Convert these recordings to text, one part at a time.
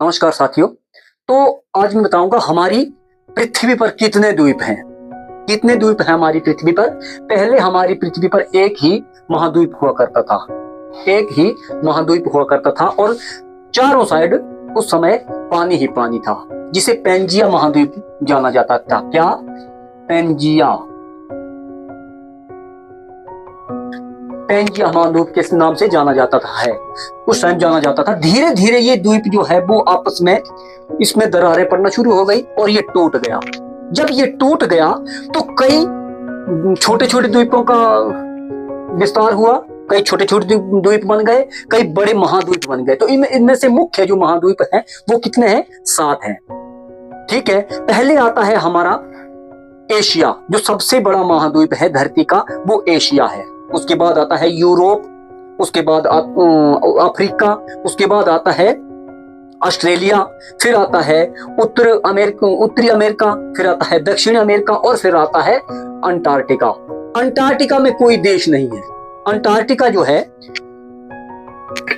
नमस्कार साथियों। तो आज मैं बताऊंगा हमारी पृथ्वी पर कितने द्वीप हैं। कितने द्वीप हैं हमारी पृथ्वी पर। पहले हमारी पृथ्वी पर एक ही महाद्वीप हुआ करता था। एक ही महाद्वीप हुआ करता था और चारों साइड उस समय पानी ही पानी था, जिसे पेंजिया महाद्वीप जाना जाता था। क्या? पेंजिया। पेंजिया महाद्वीप के नाम से जाना जाता था है उस टाइम जाना जाता था। धीरे धीरे ये द्वीप जो है वो आपस में इसमें दरारें पड़ना शुरू हो गई और ये टूट गया। जब ये टूट गया तो कई छोटे छोटे द्वीपों का विस्तार हुआ। कई छोटे छोटे द्वीप बन गए, कई बड़े महाद्वीप बन गए। तो इनमें से मुख्य जो महाद्वीप है वो कितने हैं? 7 हैं। ठीक है। पहले आता है हमारा एशिया, जो सबसे बड़ा महाद्वीप है धरती का, वो एशिया है। उसके बाद आता है यूरोप, उसके बाद अफ्रीका, उसके बाद आता है ऑस्ट्रेलिया, फिर आता है उत्तरी अमेरिका, फिर आता है दक्षिणी अमेरिका और फिर आता है अंटार्कटिका। अंटार्कटिका में कोई देश नहीं है। अंटार्कटिका जो है,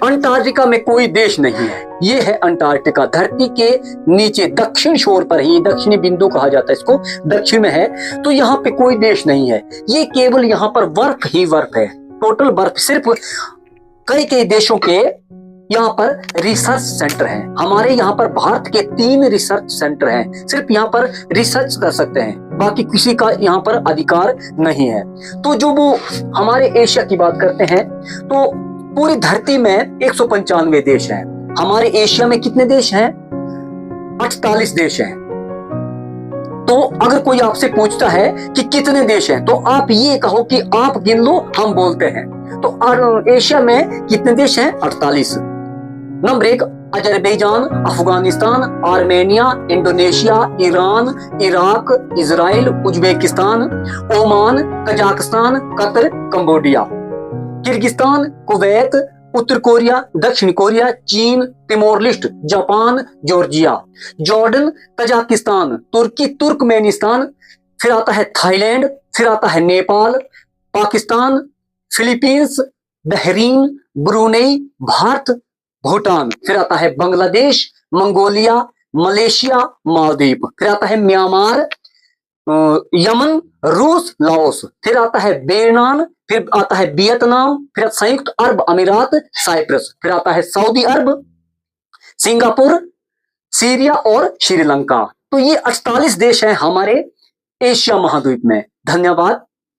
अंटार्कटिका में कोई देश नहीं है। ये है अंटार्कटिका, धरती के नीचे दक्षिण छोर पर ही, दक्षिणी बिंदु कहा जाता है इसको, दक्षिण में है। तो यहाँ पे कोई देश नहीं है। ये केवल यहाँ पर बर्फ ही बर्फ है, टोटल बर्फ। सिर्फ कई कई देशों के यहाँ पर रिसर्च सेंटर हैं। हमारे यहाँ पर भारत के 3 रिसर्च सेंटर हैं। सिर्फ यहाँ पर रिसर्च कर सकते हैं, बाकी किसी का यहाँ पर अधिकार नहीं है। तो जो वो हमारे एशिया की बात करते हैं, तो पूरी धरती में 195 देश हैं। हमारे एशिया में कितने देश हैं? 48 देश हैं। तो अगर कोई आपसे पूछता है कि कितने देश हैं, तो आप ये कहो कि आप गिन लो, हम बोलते हैं। तो एशिया में कितने देश हैं? 48। Number 1 Azerbaijan, Afghanistan, Armenia, Indonesia, Iran, Iraq, Israel, Uzbekistan, Oman, Kazakhstan, Qatar, Cambodia, Kyrgyzstan, Kuwait, उत्तर कोरिया, दक्षिण कोरिया, चीन, Timor Leste, Japan, Georgia, Jordan, Kazakhstan, Turkey, Turkmenistan, फिर आता है थाईलैंड, फिर आता है Nepal, Pakistan, Philippines, Bahrain, Brunei, Bharat, Bhutan, फिर आता है बांग्लादेश, मंगोलिया, मलेशिया, मालदीव, फिर आता है म्यांमार, यमन, रूस, लाओस, फिर आता है बेनान, फिर आता है वियतनाम, फिर संयुक्त अरब अमीरात, साइप्रस, फिर आता है सऊदी अरब, सिंगापुर, सीरिया और श्रीलंका। तो ये 48 देश हैं हमारे एशिया महाद्वीप में। धन्यवाद।